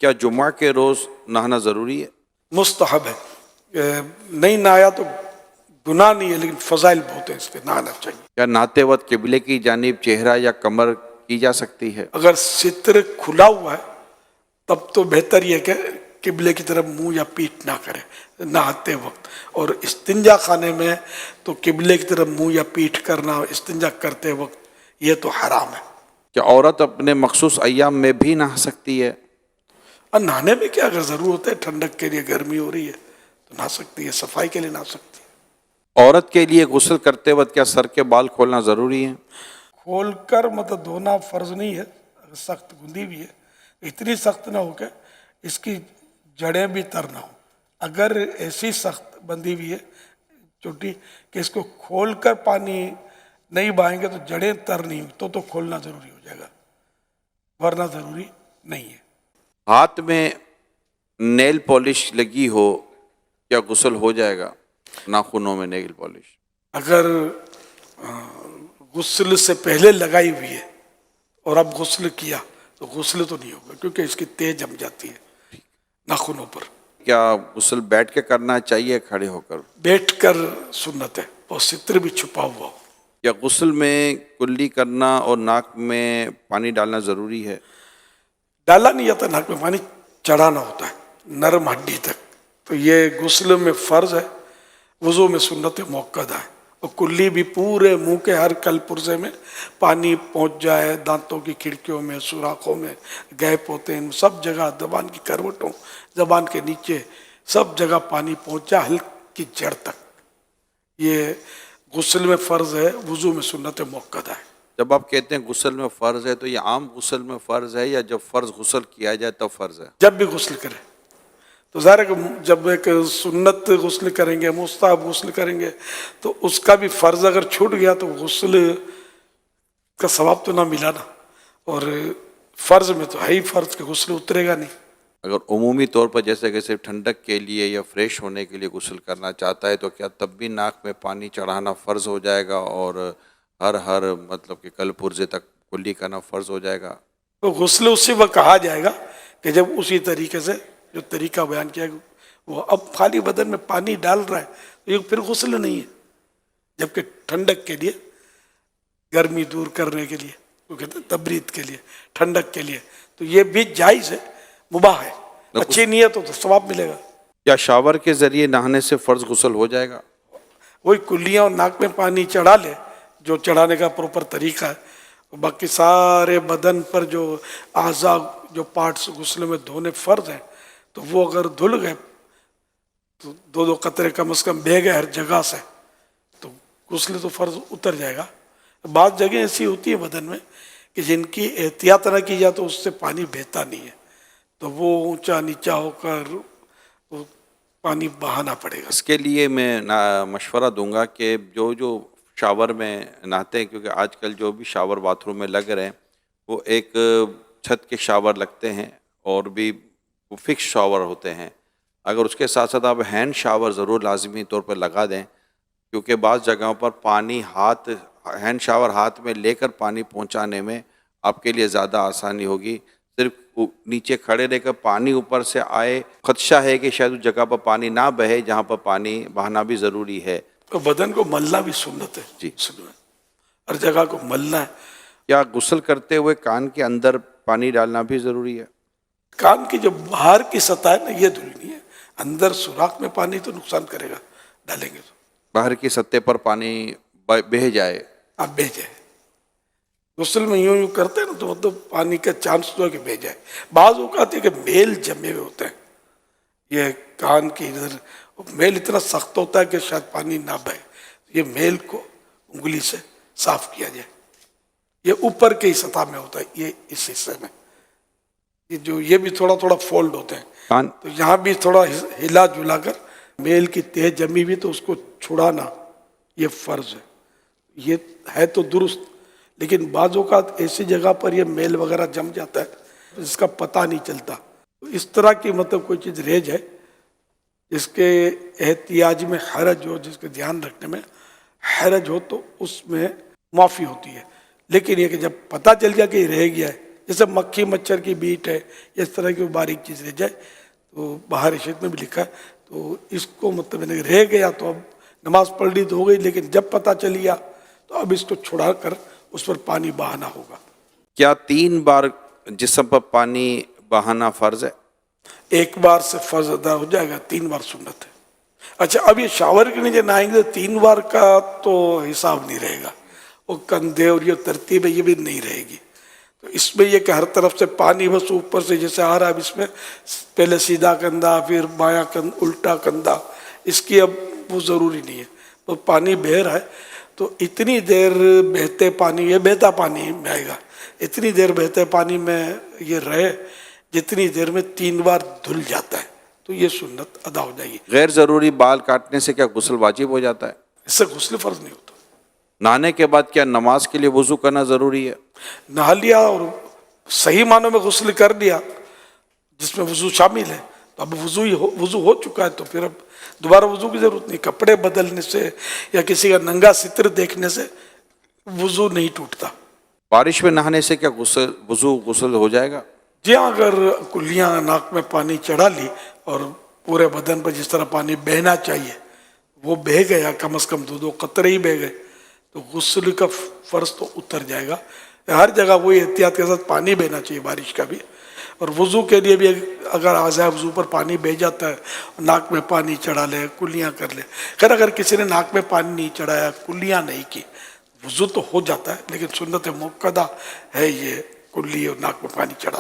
کیا جمعہ کے روز نہانا ضروری ہے؟ مستحب ہے، نہیں نہایا تو گناہ نہیں ہے لیکن فضائل بہت ہیں، اس پہ نہانا چاہیے۔ کیا نہاتے وقت قبلے کی جانب چہرہ یا کمر کی جا سکتی ہے؟ اگر ستر کھلا ہوا ہے تب تو بہتر یہ کہ قبلے کی طرف منہ یا پیٹھ نہ کرے نہاتے وقت، اور استنجا خانے میں تو قبلے کی طرف منہ یا پیٹھ کرنا استنجا کرتے وقت یہ تو حرام ہے۔ کیا عورت اپنے مخصوص ایام میں بھی نہا سکتی ہے؟ اور نہانے میں کیا اگر ضرورت ہے، ٹھنڈک کے لیے گرمی ہو رہی ہے تو نہا سکتی ہے، صفائی کے لیے نہا سکتی ہے۔ عورت کے لیے غسل کرتے وقت کیا سر کے بال کھولنا ضروری ہے؟ کھول کر مطلب دھونا فرض نہیں ہے، اگر سخت گندی بھی ہے اتنی سخت نہ ہو کہ اس کی جڑیں بھی تر نہ ہو۔ اگر ایسی سخت بندی بھی ہے چوٹی کہ اس کو کھول کر پانی نہیں بہائیں گے تو جڑیں تر نہیں ہوئی تو کھولنا ضروری ہو جائے گا، ورنہ ضروری نہیں ہے۔ ہاتھ میں نیل پالش لگی ہو کیا غسل ہو جائے گا؟ ناخنوں میں نیل پالش اگر غسل سے پہلے لگائی ہوئی ہے اور اب غسل کیا تو غسل تو نہیں ہوگا کیونکہ اس کی تہ جم جاتی ہے ناخنوں پر۔ کیا غسل بیٹھ کے کرنا چاہیے کھڑے ہو کر؟ بیٹھ کر سنت ہے اور ستر بھی چھپا ہوا ہو۔ کیا غسل میں کلی کرنا اور ناک میں پانی ڈالنا ضروری ہے؟ ڈالا نہیں جاتا، ناک میں پانی چڑھانا ہوتا ہے نرم ہڈی تک، تو یہ غسل میں فرض ہے، وضو میں سنت موقدہ ہے۔ اور کلی بھی پورے منہ کے ہر کل پرزے میں پانی پہنچ جائے، دانتوں کی کھڑکیوں میں، سوراخوں میں گیپ ہوتے ہیں، سب جگہ زبان کی کروٹوں، زبان کے نیچے سب جگہ پانی پہنچ جائے ہلکی جڑ تک، یہ غسل میں فرض ہے، وضو میں سنت موقدہ ہے۔ جب آپ کہتے ہیں غسل میں فرض ہے تو یہ عام غسل میں فرض ہے یا جب فرض غسل کیا جائے تب فرض ہے؟ جب بھی غسل کرے تو ظاہر ہے کہ جب ایک سنت غسل کریں گے، مستحب غسل کریں گے تو اس کا بھی فرض اگر چھوٹ گیا تو غسل کا ثواب تو نہ ملا نا، اور فرض میں تو ہے ہی فرض کہ غسل اترے گا نہیں۔ اگر عمومی طور پر جیسے کہ صرف ٹھنڈک کے لیے یا فریش ہونے کے لیے غسل کرنا چاہتا ہے تو کیا تب بھی ناک میں پانی چڑھانا فرض ہو جائے گا اور ہر مطلب کہ کل پرزے تک کلی کرنا فرض ہو جائے گا؟ تو غسل اسی وقت کہا جائے گا کہ جب اسی طریقے سے جو طریقہ بیان کیا گیا وہ اب خالی بدن میں پانی ڈال رہا ہے تو یہ پھر غسل نہیں ہے، جبکہ ٹھنڈک کے لیے، گرمی دور کرنے کے لیے، وہ کہتے ہیں تبرید کے لیے، ٹھنڈک کے لیے، تو یہ بھی جائز ہے، مباح ہے، اچھی نیت ہو تو ثواب ملے گا۔ کیا شاور کے ذریعے نہانے سے فرض غسل ہو جائے گا؟ وہی کلیاں اور ناک میں پانی چڑھا لے جو چڑھانے کا پروپر طریقہ ہے، باقی سارے بدن پر جو اعضاء جو پارٹس غسل میں دھونے فرض ہیں تو وہ اگر دھل گئے تو دو دو قطرے کم از کم بہہ گئے ہر جگہ سے تو غسل تو فرض اتر جائے گا۔ بعض جگہیں ایسی ہوتی ہے بدن میں کہ جن کی احتیاط نہ کی جائے تو اس سے پانی بہتا نہیں ہے، تو وہ اونچا نیچا ہو کر وہ پانی بہانا پڑے گا۔ اس کے لیے میں مشورہ دوں گا کہ جو شاور میں نہاتے ہیں، کیونکہ آج کل جو بھی شاور باتھ روم میں لگ رہے ہیں وہ ایک چھت کے شاور لگتے ہیں اور بھی وہ فکس شاور ہوتے ہیں، اگر اس کے ساتھ ساتھ آپ ہینڈ شاور ضرور لازمی طور پر لگا دیں، کیونکہ بعض جگہوں پر پانی ہینڈ شاور ہاتھ میں لے کر پانی پہنچانے میں آپ کے لیے زیادہ آسانی ہوگی۔ صرف نیچے کھڑے رہ کر پانی اوپر سے آئے، خدشہ ہے کہ شاید اس جگہ پر پانی نہ بہے جہاں پر پانی بہانا بھی ضروری ہے۔ تو بدن کو ملنا بھی سنت ہے، جی، ہر جگہ کو ملنا ہے۔ کیا غسل کرتے ہوئے کان کے اندر پانی ڈالنا بھی ضروری ہے؟ کان کی جو باہر کی سطح ہے نا یہ دھلی نہیں ہے، اندر سوراخ میں پانی تو نقصان کرے گا ڈالیں گے تو۔ باہر کی سطح پر پانی بہہ جائے؟ آپ بہہ جائے، غسل میں یوں کرتے ہیں نا تو مطلب پانی کا چانس تو ہے کہ بہہ جائے۔ بعض اوقات ہے کہ میل جمے ہوئے ہوتے ہیں، یہ کان کی ادھر میل اتنا سخت ہوتا ہے کہ شاید پانی نہ بہے، یہ میل کو انگلی سے صاف کیا جائے، یہ اوپر کی سطح میں ہوتا ہے، یہ اس حصے میں یہ بھی تھوڑا تھوڑا فولڈ ہوتے ہیں، تو یہاں بھی تھوڑا ہلا جلا کر میل کی تہ جمی بھی تو اس کو چھڑانا یہ فرض ہے۔ یہ ہے تو درست، لیکن بعض اوقات ایسی جگہ پر یہ میل وغیرہ جم جاتا ہے جس کا پتہ نہیں چلتا، تو اس طرح کی مطلب کوئی چیز رہ جائے جس کے احتیاج میں حرج ہو، جس کے دھیان رکھنے میں حرج ہو تو اس میں معافی ہوتی ہے، لیکن یہ کہ جب پتہ چل گیا کہ یہ رہ گیا ہے جیسے مکھی مچھر کی بیٹ ہے یا اس طرح کی باریک چیز رہ جائے تو باہر شریعت میں بھی لکھا ہے تو اس کو مطلب رہ گیا تو اب نماز پڑھ لی تو ہو گئی، لیکن جب پتہ چلیا تو اب اس کو چھڑا کر اس پر پانی بہانا ہوگا۔ کیا 3 بار جسم پر پانی بہانا فرض ہے؟ ایک بار سے فرض ادا ہو جائے گا، 3 بار سنت ہے۔ اچھا، اب یہ شاور کے نیچے نہائیں گے تو 3 بار کا تو حساب نہیں رہے گا، وہ کندھے اور یہ ترتیب ہے یہ بھی نہیں رہے گی۔ تو اس میں یہ کہ ہر طرف سے پانی بس اوپر سے جیسے آ رہا ہے، اب اس میں پہلے سیدھا کندھا پھر بایاں الٹا کندھا، اس کی اب وہ ضروری نہیں ہے، تو پانی بہہ رہا ہے تو اتنی دیر بہتے پانی، یہ بہتا پانی میں آئے گا، اتنی دیر بہتے پانی میں یہ رہے جتنی دیر میں 3 بار دھل جاتا ہے تو یہ سنت ادا ہو جائے گی۔ غیر ضروری بال کاٹنے سے کیا غسل واجب ہو جاتا ہے؟ اس سے غسل فرض نہیں ہوتا۔ نہانے کے بعد کیا نماز کے لیے وضو کرنا ضروری ہے؟ نہا لیا اور صحیح معنوں میں غسل کر لیا جس میں وضو شامل ہے تو اب وضو ہو چکا ہے تو پھر اب دوبارہ وضو کی ضرورت نہیں۔ کپڑے بدلنے سے یا کسی کا ننگا ستر دیکھنے سے وضو نہیں ٹوٹتا۔ بارش میں نہانے سے کیا غسل ہو جائے گا؟ جی ہاں، اگر کلیاں ناک میں پانی چڑھا لی اور پورے بدن پر جس طرح پانی بہنا چاہیے وہ بہہ گیا، کم از کم 2 قطرے ہی بہہ گئے تو غسل کا فرض تو اتر جائے گا۔ ہر جگہ وہی احتیاط کے ساتھ پانی بہنا چاہیے بارش کا بھی، اور وضو کے لیے بھی اگر اعضاء وضو پر پانی بہہ جاتا ہے، ناک میں پانی چڑھا لے، کلیاں کر لے۔ خیر اگر کسی نے ناک میں پانی نہیں چڑھایا، کلیاں نہیں کی، وضو تو ہو جاتا ہے، لیکن سنت موقدہ ہے یہ کلی اور ناک میں پانی چڑھا۔